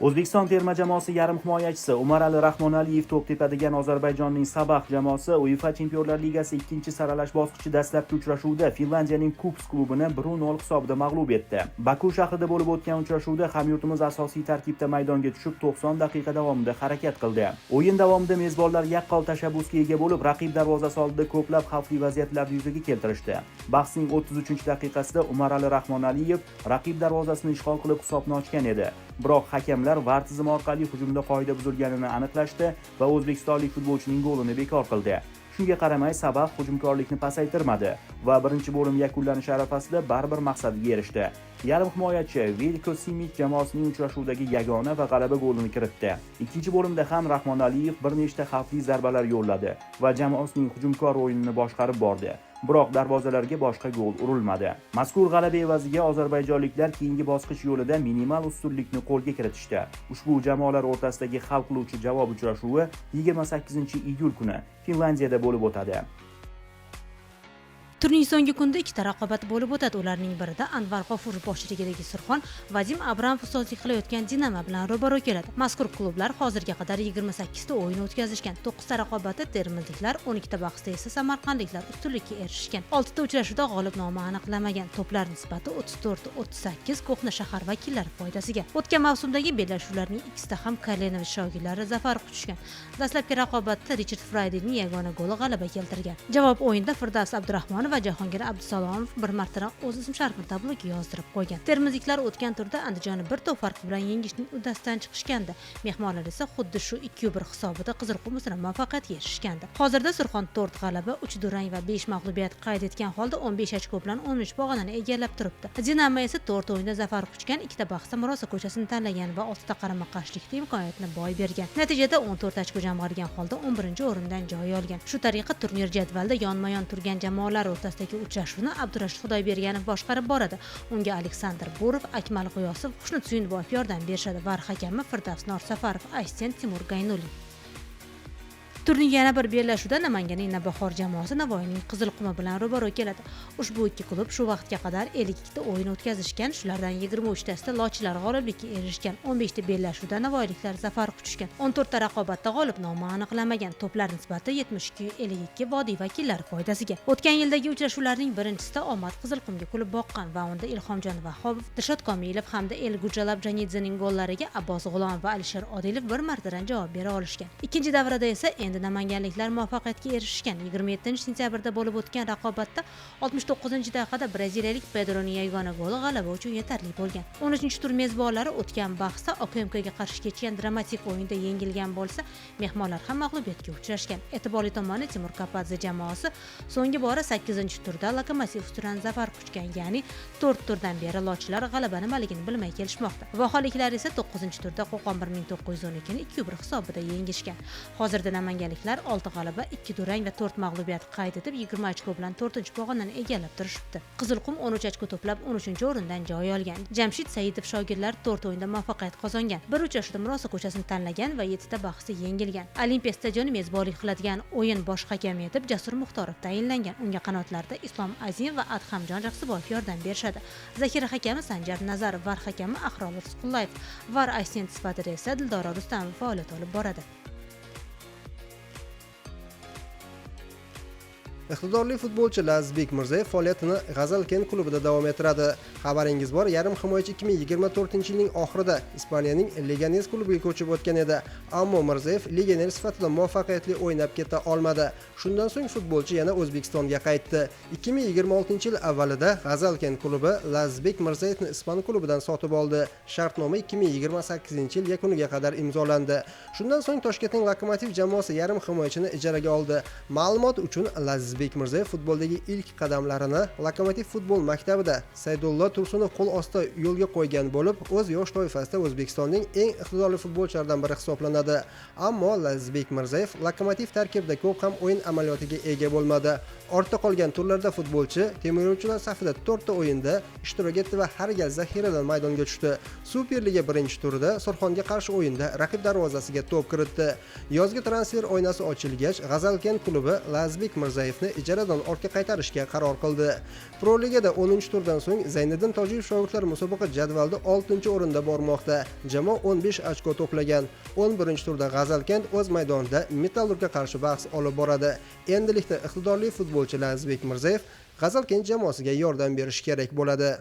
O'zbekiston terma jamoasi yarim himoyachisi Umarali Rahmonaliyev to'p tepadigan Ozarbayjonning Sabah jamoasi UEFA Chempionlar Ligasi 2-saralash bosqichi dastlabki uchrashuvida Finlandiyaning Kups klubini 1-0 hisobida mag'lub etdi. Baku shahrida bo'lib o'tgan uchrashuvda hamyurtimiz asosiy tarkibda maydonga tushib 90 daqiqa davomida harakat qildi. O'yin davomida mezbonlar yaqqol tashabbusga ega bo'lib, raqib darvozasi oldida ko'plab xavfli vaziyatlarni yuzaga keltirishdi. Bahsning 33-daqiqasida Umarali Rahmonaliyev raqib darvozasini ishg'ol qilib hisobni ochgan edi. Biroq hakamlar VAR tizimi orqali hujumda qoida buzilganini aniqlashdi va o'zbekistonlik futbolchining golini bekor qildi. Shunga qaramay Sabah hujumkorlikni pasaytirmadi va birinchi bo'lim yakunlanishi arafasida baribir maqsadiga erishdi. Yarim himoyachi Veljko Simic jamoasining uchrashuvdagi yagona va g'alaba golini kiritdi. Ikkinchi bo'limda ham Rahmonaliyev bir nechta xavfli zarbalar yo'lladi va jamoasining hujumkor o'yinini boshqarib bordi. Biroq darvozalarga boshqa gol urilmadi. Mazkur g'alaba evaziga ozarbayjonliklar keyingi bosqich yo'lida minimal ustunlikni qo'lga kiritishdi. Ushbu jamoalar o'rtasidagi hal qiluvchi javob uchrashuvi 28-iyul kuni Finlandiyada bo'lib o'tadi. Turning so'nggi kunida ikkita raqobat bo'lib o'tadi. Ularning birida Anvar G'ofurov boshchiligidagi Surxon Vadim Abramov ustozlik qilayotgan Dinamo bilan ro'baro keladi. Mazkur klublar hozirga qadar 28 ta o'yin o'tkazishgan. 9 ta raqobatda termizliklar, 12 ta bahsda esa samarqandliklar ustunlikka erishgan. 6 ta uchrashuvda g'olib nomi aniqlamagan. To'plar nisbati 34-38 Ko'hna shahar vakillari foydasiga. O'tgan mavsumdagi bellashuvlarning ikkisida ham Kalenov shogirdlari zafar quchishgan. Dastlabki raqobatda Richard Friedeyning yagona goli g'alaba keltirgan. Javob o'yinda Firdavs Abdurahmonov va Jahongir Abdusalomov bir marta o'z ism-sharifini tabloga yozdirib qo'ygan. Termizliklar o'tgan turda Andijonni bir to'p farq bilan yengishning uddasidan chiqishgandi. Mehmonlar esa xuddi shu 2-1 hisobida Qizilqum ustidan muvaffaqiyatga erishgandi. Hozirda Surxon 4 g'alaba, 3 durang va 5 mag'lubiyat qayd etgan holda 15 ochko bilan 13 pog'onani egallab turibdi. Dinamo esa 4 o'yinda zafar quchgan, 2 ta bahsda murosa ko'chasini tanlagan va 6 ta qarama-qarshilikda imkoniyatni boy bergan. Natijada 14 ochko jamg'argan holda 11-o'rindan joy olgan. Shu tariqa turnir jadvalida yonma-yon turgan jamoalar o'rtasidagi uchrashuvni Abdurashid Xudoyberganov boshqarib boradi. Unga Aleksandr Burov, Akmal G'iyosov, Xushnud Suyunboyev yordam berishadi. VAR hakami Firdavs Norsafarov, assistent Timur Gaynulin. Turning yana bir bellashuvida Namanganning Navbahor jamoasi Navoiyning Qizilqumi bilan ro'baro keladi. Ushbu ikki klub shu vaqtga qadar 52 ta o'yin o'tkazishgan, shulardan 23 tasida lochilar g'oliblikka erishgan. 15 ta bellashuvda navoiyliklar zafar quchishgan. 14 ta raqobatda g'olib nomi aniqlamagan. To'plar nisbati 72-52 Vodiy vakillari foydasiga. O'tgan yildagi uchrashuvlarning birinchisida omad Qizilqumga kulib boqqan va unda Ilhomjon Vahobov, Dilshod Komilov hamda Elguja Labjanidzening gollariga Abbos G'ulom va Alisher Odilov bir martadan javob bera olishgan. Ikkinchi davrada esa namanganliklar muvaffaqiyatga erishgan. 27-sentyabrda bo'lib o'tgan raqobatda 69-daqiqada braziliyalik Pedroning yagona goli g'alaba uchun yetarli bo'lgan. 13-tur mezbonlari o'tgan bahsda OKMKga qarshi kechgan dramatik o'yinda yengilgan bo'lsa, mehmonlar ham mag'lubiyatga uchrashgan. E'tiborli tomoni Timur Kapadze jamoasi so'nggi bora 8-turda Lokomotiv ustidan zafar quchgan, ya'ni 4 turdan beri lochilar g'alaba nimaligini bilmay kelishmoqda. Vaholiklar esa 9-turda Qo'qon 1912 ni 2-1 hisobida yengishgan. Hozirda namanganliklar 6 g'alaba, 2 durang va 4 mag'lubiyat qayd etib 20 ochko bilan 4-pog'onani egallab turishibdi. Qizilqum 13 ochko to'plab 13-o'rindan joy olgan. Jamshid Saidov shogirdlari 4 o'yinda muvaffaqiyat qozongan. Bir uchrashuvda murosa ko'chasini tanlagan va 7 ta bahsda yengilgan. Olimpiya stadioni mezbonlik qiladigan o'yin bosh hakami etib Jasur Muxtorov tayinlangan. Unga qanotlarda Islom Azimov va Adhamjon Jaxsiboyev yordam berishadi. Zaxira hakami Sanjar Nazarov, VAR hakami Ahrol Rizqullayev, VAR assistent sifatida esa Dildora Rustamov faoliyat olib boradi. Iqtidorli futbolchi Lazizbek Mirzayev faoliyatini G'azalken klubida davom ettiradi. Xabaringiz bor, yarim himoyachi 2024-yilning oxirida Ispaniyaning Leganes klubiga ko'chib o'tgan edi. Ammo Mirzayev legioner sifatida muvaffaqiyatli o'ynab keta olmadi. Shundan so'ng futbolchi yana O'zbekistonga qaytdi. 2026-yil avvalida G'azalken klubi Lazizbek Mirzayevni Ispan klubidan sotib oldi. Shartnoma 2028-yil yakuniga qadar imzolandi. Shundan so'ng Toshkentning Lokomotiv jamoasi yarim himoyachini ijaraga oldi. Ma'lumot uchun Lazizbek Mirzayev futboldagi ilk qadamlarini Lokomotiv futbol maktabida Saydullo Tursunov qo'l ostida yo'lga qo'ygan bo'lib, o'z yosh toifasida O'zbekistonning eng iqtidorli futbolchilaridan biri hisoblanadi. Ammo Lazizbek Mirzayev Lokomotiv tarkibida ko'p ham o'yin amaliyotiga ega bo'lmadi. Ortda qolgan turlarda futbolchi temiryo'lchilar safida 4 ta o'yinda ishtirok etdi va har gal zaxiradan maydonga tushdi. Superliga birinchi turida Surxonga qarshi o'yinda raqib darvozasiga to'p kiritdi. Yozgi transfer oynasi ochilgach, G'azalken klubi Lazizbek Mirzayev Mirzaevni ijaradan ortga qaytarishga qaror qildi. Pro Ligada 10-turdan so'ng Zayniddin Tojiyev shogirdlari musobaqa jadvalida 6-o'rinda bormoqda. Jamoa 15 ochko to'plagan. 11-turda G'azalkent o'z maydonida Metallurgga qarshi bahs olib boradi. Endilikda iqtidorli futbolchi Lazizbek Mirzayev G'azalkent jamoasiga yordam berishi kerak bo'ladi.